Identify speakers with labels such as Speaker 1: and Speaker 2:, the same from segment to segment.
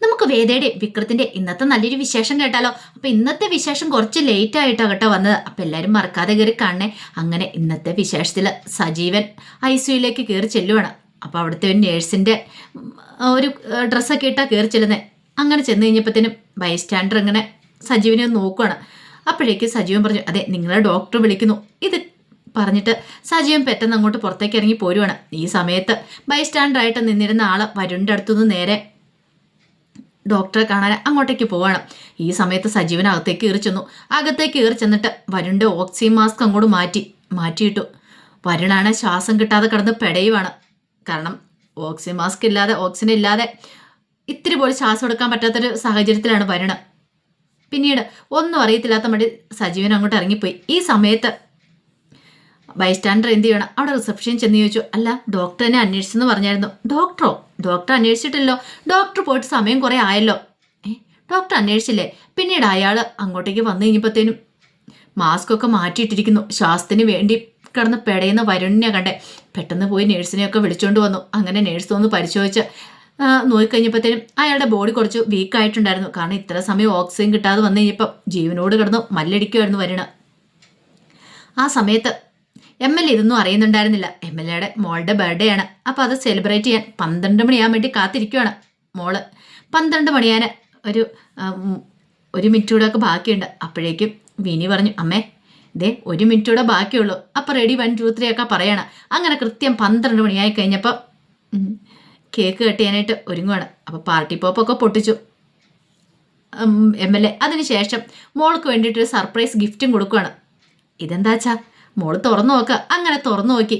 Speaker 1: നമുക്ക് വേദയുടെ വിക്രത്തിന്റെ ഇന്നത്തെ നല്ലൊരു വിശേഷം കേട്ടാലോ. അപ്പൊ ഇന്നത്തെ വിശേഷം കുറച്ച് ലേറ്റ് ആയിട്ടാ കേട്ടോ വന്നത്. അപ്പൊ എല്ലാരും മറക്കാതെ കയറി കാണണേ. അങ്ങനെ ഇന്നത്തെ വിശേഷത്തില് സജീവൻ ICUയിലേക്ക് കയറി ചെല്ലുവാണ്. അപ്പൊ അവിടുത്തെ ഒരു നേഴ്സിന്റെ ഒരു ഡ്രസ്സൊക്കെ ഇട്ടാ കയറി ചെല്ലുന്നത്. അങ്ങനെ ചെന്ന് കഴിഞ്ഞപ്പോഴത്തേനും ബൈസ്റ്റാൻഡർ ഇങ്ങനെ സജീവനെ ഒന്ന് നോക്കുവാണ്. അപ്പോഴേക്ക് സജീവൻ പറഞ്ഞു, അതെ നിങ്ങളെ ഡോക്ടർ വിളിക്കുന്നു. ഇത് പറഞ്ഞിട്ട് സജീവൻ പെട്ടെന്ന് അങ്ങോട്ട് പുറത്തേക്ക് ഇറങ്ങി പോരുവാണ്. ഈ സമയത്ത് ബൈസ്റ്റാൻഡറായിട്ട് നിന്നിരുന്ന ആള് വരുണിന്റെ അടുത്തുനിന്ന് നേരെ ഡോക്ടറെ കാണാൻ അങ്ങോട്ടേക്ക് പോവാണ്. ഈ സമയത്ത് സജീവൻ അകത്തേക്ക് കയറി ചെന്നു. അകത്തേക്ക് കയറി ചെന്നിട്ട് വരുണിന്റെ ഓക്സിജൻ മാസ്ക് അങ്ങോട്ട് മാറ്റിയിട്ടു. വരുണാണ് ശ്വാസം കിട്ടാതെ കിടന്ന് പെടയുവാണ്. കാരണം ഓക്സിജൻ ഇല്ലാതെ ഇത്തിരി പോലും ശ്വാസം എടുക്കാൻ പറ്റാത്തൊരു സാഹചര്യത്തിലാണ് വരുണ്. പിന്നീട് ഒന്നും അറിയത്തില്ലാത്ത മടി സജീവൻ അങ്ങോട്ട് ഇറങ്ങിപ്പോയി. ഈ സമയത്ത് ബൈസ്റ്റാൻഡർ എന്ത് ചെയ്യണം, അവിടെ റിസപ്ഷൻ ചെന്ന് ചോദിച്ചു, അല്ല ഡോക്ടർ എന്നെ അന്വേഷിച്ചെന്ന് പറഞ്ഞായിരുന്നു. ഡോക്ടർ അന്വേഷിച്ചിട്ടില്ലോ. ഡോക്ടർ പോയിട്ട് സമയം കുറേ ആയല്ലോ. ഡോക്ടർ അന്വേഷിച്ചില്ലേ? പിന്നീട് അയാൾ അങ്ങോട്ടേക്ക് വന്നു കഴിഞ്ഞപ്പോഴത്തേനും മാസ്ക് ഒക്കെ മാറ്റിയിട്ടിരിക്കുന്നു. ശ്വാസത്തിന് വേണ്ടി കിടന്ന് പെടയുന്ന വരുണിനെ കണ്ടേ. പെട്ടെന്ന് പോയി നേഴ്സിനെയൊക്കെ വിളിച്ചുകൊണ്ട് വന്നു. അങ്ങനെ നേഴ്സ് ഒന്ന് പരിശോധിച്ച് നോക്കിക്കഴിഞ്ഞപ്പോഴത്തേനും അയാളുടെ ബോഡി കുറച്ച് വീക്കായിട്ടുണ്ടായിരുന്നു. കാരണം ഇത്ര സമയം ഓക്സിജൻ കിട്ടാതെ വന്നു കഴിഞ്ഞപ്പോൾ ജീവനോട് കിടന്ന് മല്ലടിക്കുമായിരുന്നു വരുണ്. ആ സമയത്ത് MLA ഇതൊന്നും അറിയുന്നുണ്ടായിരുന്നില്ല. MLAയുടെ മോളുടെ ബർത്ത്ഡേ ആണ്. അപ്പോൾ അത് സെലിബ്രേറ്റ് ചെയ്യാൻ 12 മണിയാകാൻ വേണ്ടി കാത്തിരിക്കുവാണ് മോള്. 12 മണിയാൻ ഒരു മിനിറ്റ് കൂടെ ഒക്കെ ബാക്കിയുണ്ട്. അപ്പോഴേക്കും വിനി പറഞ്ഞു, അമ്മേ ഇതേ 1 മിനിറ്റ് കൂടെ ബാക്കിയുള്ളൂ. അപ്പോൾ റെഡി 1 2 3 ഒക്കെ പറയണം. അങ്ങനെ കൃത്യം 12 മണിയായി കഴിഞ്ഞപ്പോൾ കേക്ക് കട്ട് ചെയ്യാനായിട്ട് ഒരുങ്ങുവാണ്. അപ്പോൾ പാർട്ടി പോപ്പൊക്കെ പൊട്ടിച്ചു MLA. അതിനുശേഷം മോൾക്ക് വേണ്ടിയിട്ടൊരു സർപ്രൈസ് ഗിഫ്റ്റും കൊടുക്കുകയാണ്. ഇതെന്താച്ചാ മോള് തുറന്നു നോക്കുക. അങ്ങനെ തുറന്നു നോക്കി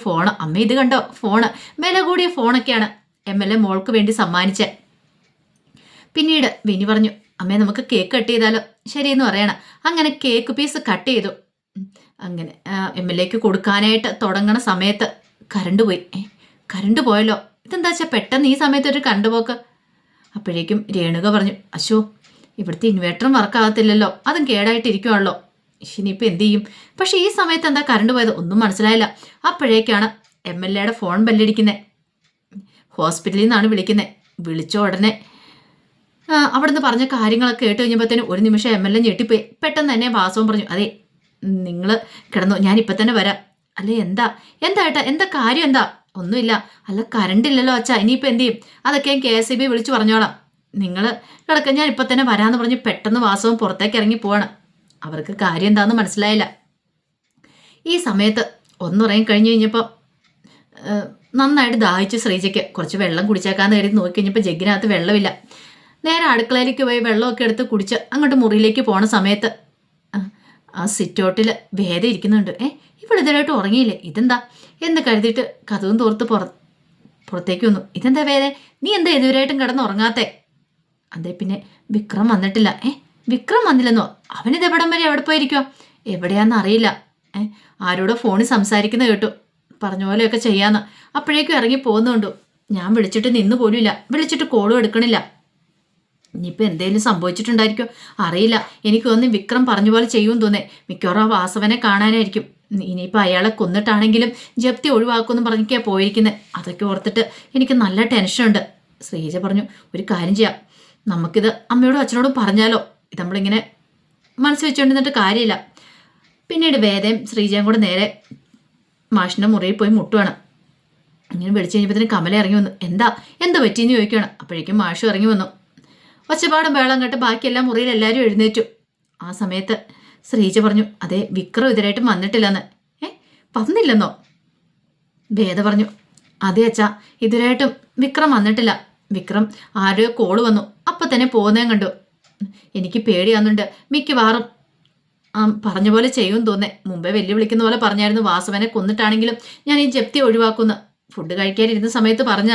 Speaker 1: ഫോണ്. അമ്മ ഇത് കണ്ടോ, ഫോണ് വില കൂടിയ ഫോണൊക്കെയാണ് MLA മോൾക്ക് വേണ്ടി സമ്മാനിച്ചത്. പിന്നീട് വിനി പറഞ്ഞു, അമ്മേ നമുക്ക് കേക്ക് കട്ട് ചെയ്താലോ? ശരിയെന്ന് പറയണം. അങ്ങനെ കേക്ക് പീസ് കട്ട് ചെയ്തു. അങ്ങനെ MLAക്ക് കൊടുക്കാനായിട്ട് തുടങ്ങണ സമയത്ത് കറണ്ട് പോയി. കറണ്ട് പോയല്ലോ, ഇതെന്താ വെച്ചാൽ പെട്ടെന്ന് ഈ സമയത്ത് ഒരു കറണ്ട് പോക്ക്. അപ്പോഴേക്കും രേണുക പറഞ്ഞു, അശോ ഇവിടുത്തെ ഇൻവേർട്ടറും വർക്കാകത്തില്ലല്ലോ, അതും കേടായിട്ടിരിക്കുവാണല്ലോ. ഇനിയിപ്പോൾ എന്ത് ചെയ്യും? പക്ഷെ ഈ സമയത്ത് എന്താ കറണ്ട് പോയത് ഒന്നും മനസ്സിലായില്ല. അപ്പോഴേക്കാണ് MLAയുടെ ഫോൺ ബെല്ലടിക്കുന്നത്. ഹോസ്പിറ്റലിൽ നിന്നാണ് വിളിക്കുന്നത്. വിളിച്ച ഉടനെ അവിടുന്ന് പറഞ്ഞ കാര്യങ്ങളൊക്കെ കേട്ട് കഴിഞ്ഞപ്പോഴത്തേനും ഒരു നിമിഷം MLA ഞെട്ടിപ്പോയി. പെട്ടെന്ന് തന്നെ വാസവും പറഞ്ഞു, അതെ നിങ്ങൾ കിടന്നു, ഞാനിപ്പോൾ തന്നെ വരാം. അല്ലേ എന്താ ഏട്ടാ, എന്താ കാര്യം എന്താ? ഒന്നുമില്ല. അല്ല കറണ്ട് ഇല്ലല്ലോ അച്ഛാ, ഇനിയിപ്പോൾ എന്ത് ചെയ്യും? അതൊക്കെ ഞാൻ KSEB വിളിച്ചു പറഞ്ഞോളാം. നിങ്ങൾ കിടക്ക, ഞാൻ ഇപ്പം തന്നെ വരാമെന്ന് പറഞ്ഞ് പെട്ടെന്ന് വാസവും പുറത്തേക്ക് ഇറങ്ങി പോവാണ്. അവർക്ക് കാര്യം എന്താണെന്ന് മനസ്സിലായില്ല. ഈ സമയത്ത് ഒന്നുറങ്ങി കഴിഞ്ഞ് കഴിഞ്ഞപ്പോൾ നന്നായിട്ട് ദാഹിച്ചു ശ്രീജയ്ക്ക്. കുറച്ച് വെള്ളം കുടിച്ചേക്കാന്ന് കരുതി നോക്കിക്കഴിഞ്ഞപ്പോൾ ജഗ്ഗിനകത്ത് വെള്ളമില്ല. നേരെ അടുക്കളയിലേക്ക് പോയി വെള്ളമൊക്കെ എടുത്ത് കുടിച്ച് അങ്ങോട്ട് മുറിയിലേക്ക് പോണ സമയത്ത് ആ സിറ്റൗട്ടിൽ വേദ ഇരിക്കുന്നുണ്ട്. ഇവിടെ ഇതിലായിട്ട് ഉറങ്ങിയില്ലേ? ഇതെന്താ എന്ന് കരുതിയിട്ട് കഥവും തോർത്ത് പുറത്തേക്ക് വന്നു. ഇതെന്താ വേദ, നീ എന്താ ഇതുവരെയായിട്ടും കിടന്ന് ഉറങ്ങാത്തേ? അതെ പിന്നെ വിക്രം വന്നിട്ടില്ല. വിക്രം വന്നില്ലെന്നോ? അവനിത് എവിടം വരെ എവിടെ പോയിരിക്കുമോ? എവിടെയാണെന്ന് അറിയില്ല. ആരോടോ ഫോണിൽ സംസാരിക്കുന്നത് കേട്ടു. പറഞ്ഞ പോലെയൊക്കെ ചെയ്യാന്ന്. അപ്പോഴേക്കും ഇറങ്ങി പോകുന്നുണ്ടു. ഞാൻ വിളിച്ചിട്ട് നിന്ന് പോലുമില്ല, വിളിച്ചിട്ട് കോളും എടുക്കണില്ല. ഇനിയിപ്പോൾ എന്തെങ്കിലും സംഭവിച്ചിട്ടുണ്ടായിരിക്കോ അറിയില്ല. എനിക്ക് തോന്നി വിക്രം പറഞ്ഞ പോലെ ചെയ്യുമെന്ന് തോന്നേ. മിക്കവാറും ആ വാസവനെ കാണാനായിരിക്കും. ഇനിയിപ്പോൾ അയാളെ കൊന്നിട്ടാണെങ്കിലും ജപ്തി ഒഴിവാക്കുമെന്ന് പറഞ്ഞിക്കാ പോയിരിക്കുന്നത്. അതൊക്കെ ഓർത്തിട്ട് എനിക്ക് നല്ല ടെൻഷനുണ്ട്. ശ്രീജ പറഞ്ഞു, ഒരു കാര്യം ചെയ്യാം, നമുക്കിത് അമ്മയോടും അച്ഛനോടും പറഞ്ഞാലോ? ഇത് നമ്മളിങ്ങനെ മനസ്സ് വെച്ചുകൊണ്ടിരുന്നിട്ട് കാര്യമില്ല. പിന്നീട് വേദയും ശ്രീജയും കൂടെ നേരെ മാഷിൻ്റെ മുറിയിൽ പോയി മുട്ടുവാണ്. ഇങ്ങനെ വിളിച്ചു കഴിഞ്ഞപ്പോഴത്തേന് കമല ഇറങ്ങി വന്നു. എന്താ പറ്റിയെന്ന് ചോദിക്കുകയാണ്. അപ്പോഴേക്കും മാഷും ഇറങ്ങി വന്നു. ഒച്ചപ്പാടും വേളം കേട്ട് ബാക്കിയെല്ലാം മുറിയിൽ എല്ലാവരും എഴുന്നേറ്റു. ആ സമയത്ത് ശ്രീജ പറഞ്ഞു, അതെ വിക്രം ഇതിനായിട്ടും വന്നിട്ടില്ലെന്ന്. വന്നില്ലെന്നോ? വേദ പറഞ്ഞു, അതെ അച്ഛാ ഇതുവരെയായിട്ടും വിക്രം വന്നിട്ടില്ല. വിക്രം ആരോ കോള് വന്നു, അപ്പം തന്നെ പോകുന്നതും കണ്ടു. എനിക്ക് പേടിയാവുന്നുണ്ട്. മിക്കവാറും പറഞ്ഞ പോലെ ചെയ്യുമെന്ന് തോന്നേ. മുമ്പേ വെല്ലുവിളിക്കുന്ന പോലെ പറഞ്ഞായിരുന്നു വാസവനെ കൊന്നിട്ടാണെങ്കിലും ഞാൻ ഈ ജപ്തി ഒഴിവാക്കുന്ന. ഫുഡ് കഴിക്കാനിരുന്ന സമയത്ത് പറഞ്ഞ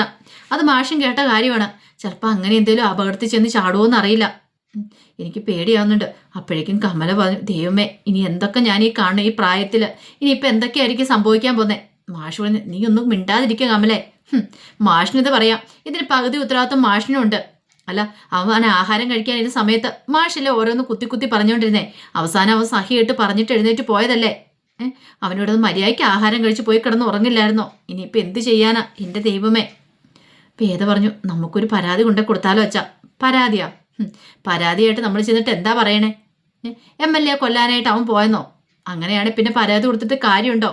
Speaker 1: അത് മാഷും കേട്ട കാര്യമാണ്. ചിലപ്പോൾ അങ്ങനെ എന്തെങ്കിലും അപകടത്തിൽ ചെന്ന് ചാടുമോയെന്ന് അറിയില്ല. എനിക്ക് പേടിയാവുന്നുണ്ട്. അപ്പോഴേക്കും കമല പറഞ്ഞു, ദൈവമേ ഇനി എന്തൊക്കെ ഞാൻ ഈ കാണുന്ന ഈ പ്രായത്തിൽ ഇനിയിപ്പോൾ എന്തൊക്കെയായിരിക്കും സംഭവിക്കാൻ പോകുന്നത്? മാഷ് പറഞ്ഞു, നീ ഒന്നും മിണ്ടാതിരിക്കുക കമലേ. മാഷിനിത് പറയാം, ഇതിന് പകുതി ഉത്തരവാദിത്വം മാഷിനുണ്ട്. അല്ല അവൻ ആഹാരം കഴിക്കാനിരുന്ന സമയത്ത് മാഷല്ലേ ഓരോന്ന് കുത്തി പറഞ്ഞുകൊണ്ടിരുന്നേ. അവസാനം അവൻ സഹിയിട്ട് പറഞ്ഞിട്ട് എഴുന്നേറ്റ് പോയതല്ലേ. അവനോടൊന്ന് മര്യാദയ്ക്ക് ആഹാരം കഴിച്ച് പോയി കിടന്ന് ഉറങ്ങില്ലായിരുന്നോ? ഇനിയിപ്പോൾ എന്ത് ചെയ്യാനാ എൻ്റെ ദൈവമേ. വേദ പറഞ്ഞു, നമുക്കൊരു പരാതി കൊണ്ടേ കൊടുത്താലോ അച്ഛാ. പരാതിയാ? പരാതിയായിട്ട് നമ്മൾ ചെന്നിട്ട് എന്താ പറയണേ? MLA കൊല്ലാനായിട്ട് അവൻ പോയെന്നോ? അങ്ങനെയാണ് പിന്നെ പരാതി കൊടുത്തിട്ട് കാര്യമുണ്ടോ?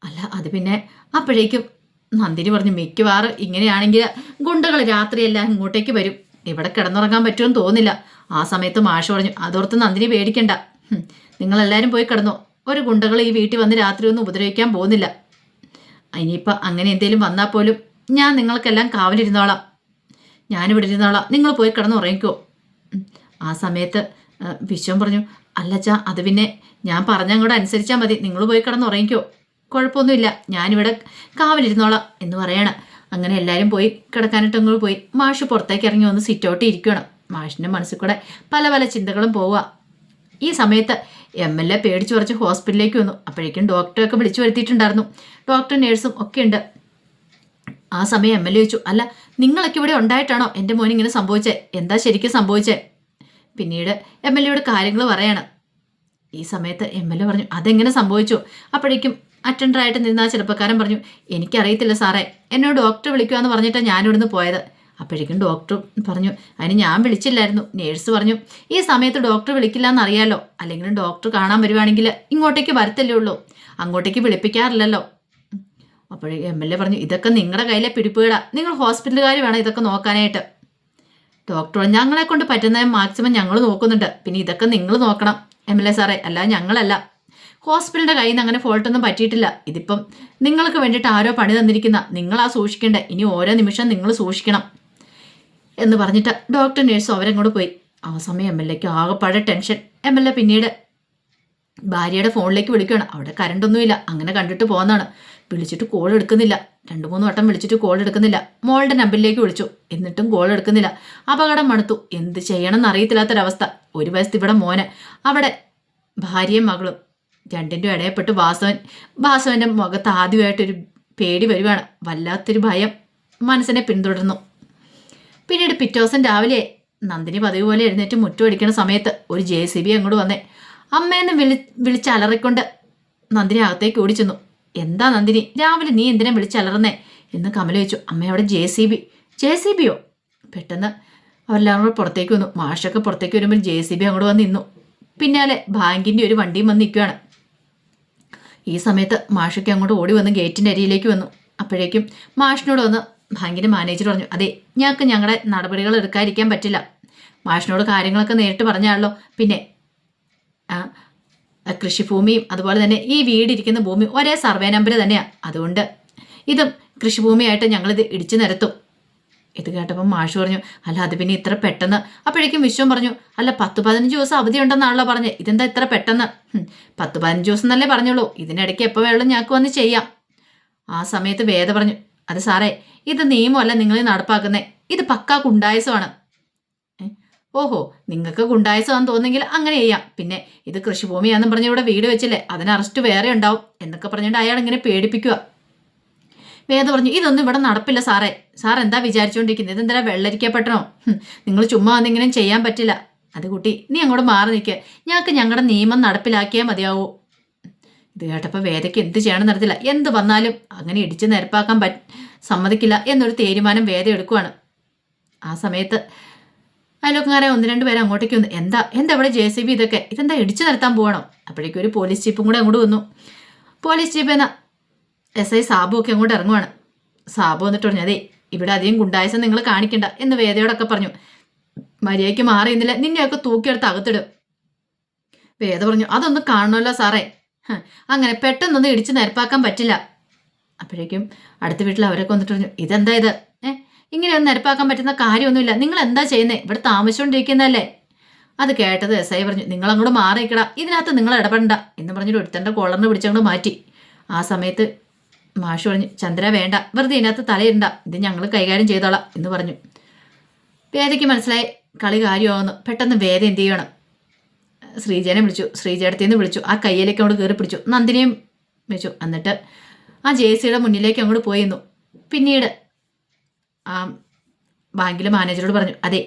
Speaker 1: അല്ല അത് പിന്നെ അപ്പോഴേക്കും നന്ദിനി പറഞ്ഞു, മിക്കവാറും ഇങ്ങനെയാണെങ്കിൽ ഗുണ്ടകൾ രാത്രിയെല്ലാം ഇങ്ങോട്ടേക്ക് വരും, ഇവിടെ കിടന്നുറങ്ങാൻ പറ്റുമെന്ന് തോന്നില്ല. ആ സമയത്ത് മാഷ് പറഞ്ഞു, അതോർത്ത് നന്ദിനി പേടിക്കണ്ട, നിങ്ങളെല്ലാവരും പോയി കിടന്നു, ഒരു ഗുണ്ടകൾ ഈ വീട്ടിൽ വന്ന് രാത്രി ഒന്നും ഉപദ്രവിക്കാൻ പോകുന്നില്ല. ഇനിയിപ്പോൾ അങ്ങനെ എന്തെങ്കിലും വന്നാൽ പോലും ഞാൻ നിങ്ങൾക്കെല്ലാം കാവലിരുന്നോളാം, ഞാനിവിടെ ഇരുന്നോളാം, നിങ്ങൾ പോയി കിടന്ന് ഉറങ്ങിക്കോ. ആ സമയത്ത് വിശ്വം പറഞ്ഞു, അല്ലച്ചാ അത് പിന്നെ ഞാൻ പറഞ്ഞങ്ങോട്ട് അനുസരിച്ചാൽ മതി, നിങ്ങൾ പോയി കിടന്ന് ഉറങ്ങിക്കോ, കുഴപ്പമൊന്നുമില്ല, ഞാനിവിടെ കാവലിരുന്നോളാം എന്ന് പറയണം. അങ്ങനെ എല്ലാവരും പോയി കിടക്കാനായിട്ട് അങ്ങോട്ട് പോയി. മാഷ് പുറത്തേക്ക് ഇറങ്ങി വന്ന് സിറ്റൗട്ട് ഇരിക്കണം. മാഷിൻ്റെ മനസ്സിൽ കൂടെ പല പല ചിന്തകളും പോവുക. ഈ സമയത്ത് MLA പേടിച്ചു കുറച്ച് ഹോസ്പിറ്റലിലേക്ക് വന്നു. അപ്പോഴേക്കും ഡോക്ടറൊക്കെ വിളിച്ചു വരുത്തിയിട്ടുണ്ടായിരുന്നു, ഡോക്ടർ നേഴ്സും ഒക്കെ ഉണ്ട്. ആ സമയം MLA ചോദിച്ചു, അല്ല നിങ്ങളൊക്കെ ഇവിടെ ഉണ്ടായിട്ടാണോ എൻ്റെ മോൻ ഇങ്ങനെ സംഭവിച്ചേ? എന്താ ശരിക്കും സംഭവിച്ചേ? പിന്നീട് MLAയോട് കാര്യങ്ങൾ പറയാണ്. ഈ സമയത്ത് MLA പറഞ്ഞു, അതെങ്ങനെ സംഭവിച്ചു? അപ്പോഴേക്കും അറ്റൻഡറായിട്ട് നിന്ന ആ ചെറുപ്പക്കാരൻ പറഞ്ഞു, എനിക്കറിയത്തില്ല സാറേ, എന്നോട് ഡോക്ടർ വിളിക്കുവാന്ന് പറഞ്ഞിട്ടാണ് ഞാനിവിടുന്ന് പോയത്. അപ്പോഴേക്കും ഡോക്ടർ പറഞ്ഞു, അതിന് ഞാൻ വിളിച്ചില്ലായിരുന്നു. നേഴ്സ് പറഞ്ഞു, ഈ സമയത്ത് ഡോക്ടർ വിളിക്കില്ല എന്നറിയാലോ, അല്ലെങ്കിലും ഡോക്ടർ കാണാൻ വരുവാണെങ്കിൽ ഇങ്ങോട്ടേക്ക് വരത്തല്ലേ ഉള്ളൂ, അങ്ങോട്ടേക്ക് വിളിപ്പിക്കാറില്ലല്ലോ. അപ്പോഴേ MLA പറഞ്ഞു, ഇതൊക്കെ നിങ്ങളുടെ കയ്യിലെ പിടിപ്പുകേടാ, നിങ്ങൾ ഹോസ്പിറ്റലുകാർ വേണം ഇതൊക്കെ നോക്കാനായിട്ട്. ഡോക്ടർ ഞങ്ങളെ കൊണ്ട് പറ്റുന്ന മാക്സിമം ഞങ്ങൾ നോക്കുന്നുണ്ട്, പിന്നെ ഇതൊക്കെ നിങ്ങൾ നോക്കണം MLA സാറേ, അല്ല ഞങ്ങളല്ല. ഹോസ്പിറ്റലിൻ്റെ കയ്യിൽ നിന്ന് അങ്ങനെ ഫോൾട്ടൊന്നും പറ്റിയിട്ടില്ല, ഇതിപ്പം നിങ്ങൾക്ക് വേണ്ടിയിട്ട് ആരോ പണി തന്നിരിക്കുന്ന, നിങ്ങളാ സൂക്ഷിക്കേണ്ടത്, ഇനി ഓരോ നിമിഷം നിങ്ങൾ സൂക്ഷിക്കണം എന്ന് പറഞ്ഞിട്ട് ഡോക്ടർ നേഴ്സും അവരങ്ങോട്ട് പോയി. ആ സമയം MLAക്ക് ആകെപ്പാടെ ടെൻഷൻ. MLA പിന്നീട് ഭാര്യയുടെ ഫോണിലേക്ക് വിളിക്കുകയാണ്. അവിടെ കറണ്ടൊന്നുമില്ല, അങ്ങനെ കണ്ടിട്ട് പോകുന്നതാണ്. വിളിച്ചിട്ട് കോൾ എടുക്കുന്നില്ല, 2-3 വട്ടം വിളിച്ചിട്ട് കോൾ എടുക്കുന്നില്ല. മോളുടെ നമ്പറിലേക്ക് വിളിച്ചു, എന്നിട്ടും കോൾ എടുക്കുന്നില്ല. അപകടം മണത്തു, എന്ത് ചെയ്യണമെന്ന് അറിയത്തില്ലാത്തൊരവസ്ഥ. ഒരു വയസ്സ് ഇവിടെ മോന്, അവിടെ ഭാര്യയും മകളും, രണ്ടിൻ്റെ ഇടയപ്പെട്ട് വാസവൻ്റെ മുഖത്ത് ആദ്യമായിട്ടൊരു പേടി വരുവാണ്, വല്ലാത്തൊരു ഭയം മനസ്സിനെ പിന്തുടർന്നു. പിന്നീട് പിറ്റേ ദിവസം രാവിലെ നന്ദിനി പതിവ് പോലെ എഴുന്നേറ്റ് മുറ്റമടിക്കുന്ന സമയത്ത് ഒരു JCB അങ്ങോട്ട് വന്നേ. അമ്മയെന്ന് വിളിച്ചലറിക്കൊണ്ട് നന്ദിനി അകത്തേക്ക് ഓടിച്ചെന്നു. എന്താ നന്ദിനി, രാവിലെ നീ എന്തിനാ വിളിച്ചലറുന്നേ എന്ന് കമല ചോദിച്ചു. അമ്മ അവിടെ JCBയോ? പെട്ടെന്ന് അവരെല്ലാം കൂടെ പുറത്തേക്ക് വന്നു. മാഷൊക്കെ പുറത്തേക്ക് വരുമ്പോൾ JCB അങ്ങോട്ട് വന്ന് നിന്നു. പിന്നാലെ ബാങ്കിൻ്റെ ഒരു വണ്ടിയും വന്ന് നിൽക്കുകയാണ്. ഈ സമയത്ത് മാഷൊക്കെ അങ്ങോട്ട് ഓടി വന്ന് ഗേറ്റിൻ്റെ അരിയിലേക്ക് വന്നു. അപ്പോഴേക്കും മാഷിനോട് വന്ന് ബാങ്കിൻ്റെ മാനേജർ പറഞ്ഞു, അതെ ഞങ്ങൾക്ക് ഞങ്ങളുടെ നടപടികൾ എടുക്കാതിരിക്കാൻ പറ്റില്ല, മാഷിനോട് കാര്യങ്ങളൊക്കെ നേരിട്ട് പറഞ്ഞാണല്ലോ, പിന്നെ കൃഷിഭൂമിയും അതുപോലെ തന്നെ ഈ വീടിരിക്കുന്ന ഭൂമി ഒരേ സർവേ നമ്പർ തന്നെയാണ്, അതുകൊണ്ട് ഇതും കൃഷിഭൂമിയായിട്ട് ഞങ്ങളിത് ഇടിച്ചു നിരത്തും. ഇത് കേട്ടപ്പോൾ മാഷ് പറഞ്ഞു, അല്ല അത് പിന്നെ ഇത്ര പെട്ടെന്ന്? അപ്പോഴേക്കും വിശ്വം പറഞ്ഞു, അല്ല 10-15 ദിവസം അവധി ഉണ്ടെന്നാണല്ലോ പറഞ്ഞത്, ഇതെന്താ ഇത്ര പെട്ടെന്ന്? 10-15 ദിവസം എന്നല്ലേ പറഞ്ഞോളൂ, ഇതിനിടയ്ക്ക് എപ്പോൾ വേണം ഞങ്ങൾക്ക് വന്ന് ചെയ്യാം. ആ സമയത്ത് വേദ പറഞ്ഞു, അത് സാറേ ഇത് നിയമമല്ല നിങ്ങൾ നടപ്പാക്കുന്നേ, ഇത് പക്കാ ഗുണ്ടായസമാണ്. ഓഹോ, നിങ്ങൾക്ക് ഗുണ്ടായസമാണെന്ന് തോന്നുന്നെങ്കിൽ അങ്ങനെ ചെയ്യാം, പിന്നെ ഇത് കൃഷിഭൂമിയാണെന്നും പറഞ്ഞ് ഇവിടെ വീട് വെച്ചില്ലേ, അതിന് അറസ്റ്റ് വേറെ ഉണ്ടാവും എന്നൊക്കെ പറഞ്ഞിട്ട് അയാൾ ഇങ്ങനെ പേടിപ്പിക്കുക. വേദ പറഞ്ഞു, ഇതൊന്നും ഇവിടെ നടപ്പില്ല സാറേ, സാർ എന്താ വിചാരിച്ചുകൊണ്ടിരിക്കുന്നത്, ഇതെന്താ വെള്ളരിക്കപ്പെട്ടണോ? നിങ്ങൾ ചുമ്മാ ഒന്നിങ്ങനെ ചെയ്യാൻ പറ്റില്ല. അത് കുട്ടി നീ അങ്ങോട്ട് മാറി നിൽക്കുക, ഞങ്ങൾക്ക് ഞങ്ങളുടെ നിയമം നടപ്പിലാക്കിയാൽ മതിയാവൂ. ഇത് കേട്ടപ്പോൾ വേദയ്ക്ക് എന്ത് ചെയ്യണം നടത്തില്ല, എന്ത് വന്നാലും അങ്ങനെ ഇടിച്ച് നിരപ്പാക്കാൻ സമ്മതിക്കില്ല എന്നൊരു തീരുമാനം വേദ എടുക്കുവാണ്. ആ സമയത്ത് അയൽവക്കക്കാരെ 1-2 പേരെ അങ്ങോട്ടേക്ക് വന്നു. എന്താ ഇവിടെ JCB ഇതെന്താ ഇടിച്ചു നിരത്താൻ പോകണോ? അപ്പോഴേക്കും ഒരു പോലീസ് ജീപ്പും കൂടെ അങ്ങോട്ട് വന്നു. പോലീസ് ജീപ്പ് എന്ന SI സാബു ഒക്കെ അങ്ങോട്ട് ഇറങ്ങുവാണ്. സാബു വന്നിട്ട് പറഞ്ഞു, അതെ ഇവിടെ അധികം ഗുണ്ടായസം നിങ്ങൾ കാണിക്കണ്ട എന്ന് വേദയോടൊക്കെ പറഞ്ഞു. മര്യാദയ്ക്ക് മാറിയുന്നില്ല, നിന്നെയൊക്കെ തൂക്കിയെടുത്ത് അകത്തിടും. വേദ പറഞ്ഞു, അതൊന്നും കാണണമല്ലോ സാറേ, അങ്ങനെ പെട്ടെന്നൊന്നും ഇടിച്ച് നിരപ്പാക്കാൻ പറ്റില്ല. അപ്പോഴേക്കും അടുത്ത വീട്ടിൽ അവരൊക്കെ വന്നിട്ട് പറഞ്ഞു, ഇതെന്താ ഇത്, ഇങ്ങനെയൊന്നും നിരപ്പാക്കാൻ പറ്റുന്ന കാര്യമൊന്നുമില്ല, നിങ്ങൾ എന്താ ചെയ്യുന്നത്, ഇവിടെ താമസിച്ചുകൊണ്ടിരിക്കുന്നതല്ലേ? അത് കേട്ടത് SI പറഞ്ഞു, നിങ്ങൾ അങ്ങോട്ട് മാറിയിക്കടാ, ഇതിനകത്ത് നിങ്ങൾ ഇടപെടണ്ട എന്ന് പറഞ്ഞിട്ട് ഒരുത്തൻ്റെ കോളറിന് പിടിച്ചങ്ങോട്ട് മാറ്റി. ആ സമയത്ത് മാഷ് പറഞ്ഞു, ചന്ദ്ര വേണ്ട, വെറുതെ ഇതിനകത്ത് തലയിടണ്ട, ഇത് ഞങ്ങൾ കൈകാര്യം ചെയ്തോളാം എന്ന് പറഞ്ഞു. വേദയ്ക്ക് മനസ്സിലായി കളി കാര്യമാകുന്നു. പെട്ടെന്ന് വേദ എന്ത് ചെയ്യണം, ശ്രീജനെ വിളിച്ചു, ശ്രീജയടത്തേന്ന് വിളിച്ചു, ആ കയ്യിലേക്ക് അങ്ങോട്ട് കയറി പിടിച്ചു, നന്ദിനിയും വെച്ചു. എന്നിട്ട് ആ JCയുടെ മുന്നിലേക്ക് അങ്ങോട്ട് പോയിരുന്നു. പിന്നീട് ആ ബാങ്കിലെ മാനേജറോട് പറഞ്ഞു, അതെ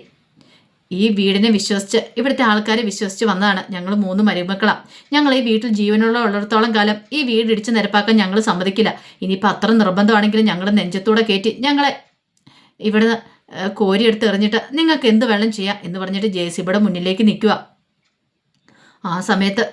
Speaker 1: ഈ വീടിനെ വിശ്വസിച്ച് ഇവിടുത്തെ ആൾക്കാരെ വിശ്വസിച്ച് വന്നതാണ്, ഞങ്ങൾ 3 മരുമക്കളാണ്, ഞങ്ങൾ ഈ വീട്ടിൽ ജീവനുള്ളിടത്തോളം കാലം ഈ വീട് ഇടിച്ച് നിരപ്പാക്കാൻ ഞങ്ങൾ സമ്മതിക്കില്ല. ഇനിയിപ്പോൾ അത്ര നിർബന്ധമാണെങ്കിലും ഞങ്ങൾ നെഞ്ചത്തൂടെ കയറ്റി ഞങ്ങളെ ഇവിടുന്ന് കോരിയെടുത്ത് എറിഞ്ഞിട്ട് നിങ്ങൾക്ക് എന്ത് വേണം ചെയ്യാം എന്ന് പറഞ്ഞിട്ട് JCBയുടെ മുന്നിലേക്ക് നിൽക്കുക. ആ സമയത്ത്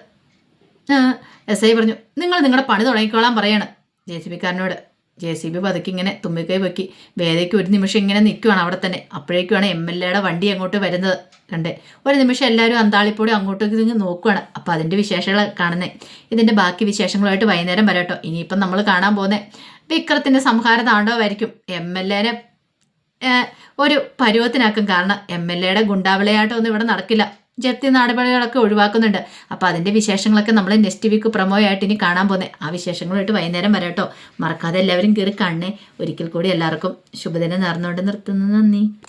Speaker 1: SI പറഞ്ഞു, നിങ്ങൾ നിങ്ങളുടെ പണി തുടങ്ങിക്കോളാൻ പറയാണ് JCBക്കാരനോട്. JCB പതുക്കി ഇങ്ങനെ തുമ്പിക്കൈ പൊക്കി വേദയ്ക്ക് ഒരു നിമിഷം ഇങ്ങനെ നിൽക്കുവാണ് അവിടെ തന്നെ. അപ്പോഴേക്കുമാണ് MLAയുടെ വണ്ടി അങ്ങോട്ട് വരുന്നത് കണ്ടേ. ഒരു നിമിഷം എല്ലാവരും അന്താളിപ്പോടെ അങ്ങോട്ടേക്ക് തിരിഞ്ഞ് നോക്കുവാണ്. അപ്പോൾ അതിൻ്റെ വിശേഷങ്ങൾ കാണുന്നത്. ഇതിൻ്റെ ബാക്കി വിശേഷങ്ങളുമായിട്ട് വൈകുന്നേരം വരാട്ടോ. ഇനിയിപ്പം നമ്മൾ കാണാൻ പോകുന്നത് വിക്രത്തിൻ്റെ സംഹാര താണ്ഡവമായിരിക്കും. MLAനെ ഒരു പരുവത്തിനാക്കും. കാരണം MLAയുടെ ഗുണ്ടാവിളയായിട്ടൊന്നും ഇവിടെ നടക്കില്ല. ജപ്തി നടപടികളൊക്കെ ഒഴിവാക്കുന്നുണ്ട്. അപ്പോൾ അതിൻ്റെ വിശേഷങ്ങളൊക്കെ നമ്മൾ നെക്സ്റ്റ് വീക്ക് പ്രൊമോയായിട്ട് ഇനി കാണാൻ പോകുന്നത്. ആ വിശേഷങ്ങളായിട്ട് വൈകുന്നേരം വരാട്ടോ. മറക്കാതെ എല്ലാവരും കയറി കാണണേ. ഒരിക്കൽ കൂടി എല്ലാവർക്കും ശുഭദിനം നേർന്നുകൊണ്ട് നിർത്തുന്നു. നന്ദി.